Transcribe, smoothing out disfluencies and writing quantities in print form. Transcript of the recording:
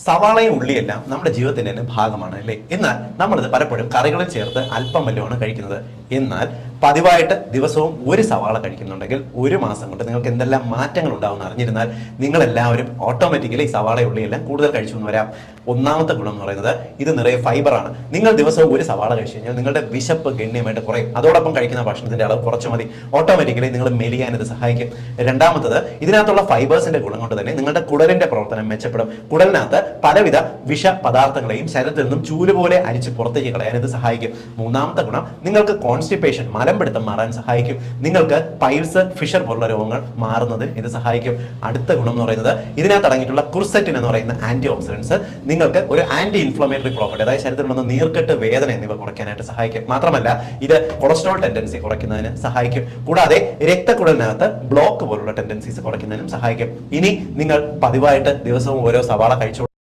സവാളയും ഉള്ളിയെല്ലാം നമ്മുടെ ജീവിതത്തിന്റെ തന്നെ ഭാഗമാണ് അല്ലേ? എന്നാൽ നമ്മളിത് പലപ്പോഴും കറികളിൽ ചേർത്ത് അല്പം വല്ലതുമാണ് കഴിക്കുന്നത്. എന്നാൽ പതിവായിട്ട് ദിവസവും ഒരു സവാള കഴിക്കുന്നുണ്ടെങ്കിൽ ഒരു മാസം കൊണ്ട് നിങ്ങൾക്ക് എന്തെല്ലാം മാറ്റങ്ങൾ ഉണ്ടാവുമെന്ന് അറിഞ്ഞിരുന്നാൽ നിങ്ങളെല്ലാവരും ഓട്ടോമാറ്റിക്കലി സവാള ഉള്ളിയെല്ലാം കൂടുതൽ കഴിച്ചു എന്ന് വരാം. ഒന്നാമത്തെ ഗുണം എന്ന് പറയുന്നത് ഇത് നിറയെ ഫൈബറാണ്. നിങ്ങൾ ദിവസവും ഒരു സവാള കഴിച്ചു കഴിഞ്ഞാൽ നിങ്ങളുടെ വിശപ്പ് ഗണ്യമായിട്ട് കുറയും. അതോടൊപ്പം കഴിക്കുന്ന ഭക്ഷണത്തിന്റെ അളവ് കുറച്ച് മതി. ഓട്ടോമാറ്റിക്കലി നിങ്ങൾ മെലിയാൻ ഇത് സഹായിക്കും. രണ്ടാമത്തത്, ഇതിനകത്തുള്ള ഫൈബേഴ്സിന്റെ ഗുണം കൊണ്ട് തന്നെ നിങ്ങളുടെ കുടലിന്റെ പ്രവർത്തനം മെച്ചപ്പെടും. കുടലിനകത്ത് പലവിധ വിഷ പദാർത്ഥങ്ങളെയും ശരീരത്തിൽ നിന്നും ചൂല് പോലെ അരിച്ച് പുറത്തേക്ക് കളയാൻ ഇത് സഹായിക്കും. മൂന്നാമത്തെ ഗുണം, നിങ്ങൾക്ക് കോൺസ്റ്റിപ്പേഷൻ മലമ്പിടുത്തം മാറാൻ സഹായിക്കും. നിങ്ങൾക്ക് പൈൽസ്, ഫിഷർ പോലുള്ള രോഗങ്ങൾ മാറുന്നതിന് ഇത് സഹായിക്കും. അടുത്ത ഗുണം എന്ന് പറയുന്നത് ഇതിനകത്ത് അടങ്ങിയിട്ടുള്ള കുർസെറ്റിൻ എന്ന് പറയുന്ന ആന്റി ഓക്സിഡൻസ് നിങ്ങൾക്ക് ഒരു ആന്റി ഇൻഫ്ലമേറ്ററി പ്രോപ്പർട്ടി, അതായത് ശരീരത്തിൽ നിന്ന് നീർക്കെട്ട്, വേദന എന്നിവ കുറയ്ക്കാനായിട്ട് സഹായിക്കും. മാത്രമല്ല ഇത് കൊളസ്ട്രോൾ ടെൻഡൻസി കുറയ്ക്കുന്നതിന് സഹായിക്കും. കൂടാതെ രക്തക്കുഴലിനകത്ത് ബ്ലോക്ക് പോലുള്ള ടെൻഡൻസീസ് കുറയ്ക്കുന്നതിനും സഹായിക്കും. ഇനി നിങ്ങൾ പതിവായിട്ട് ദിവസവും ഓരോ സവാള കഴിച്ചു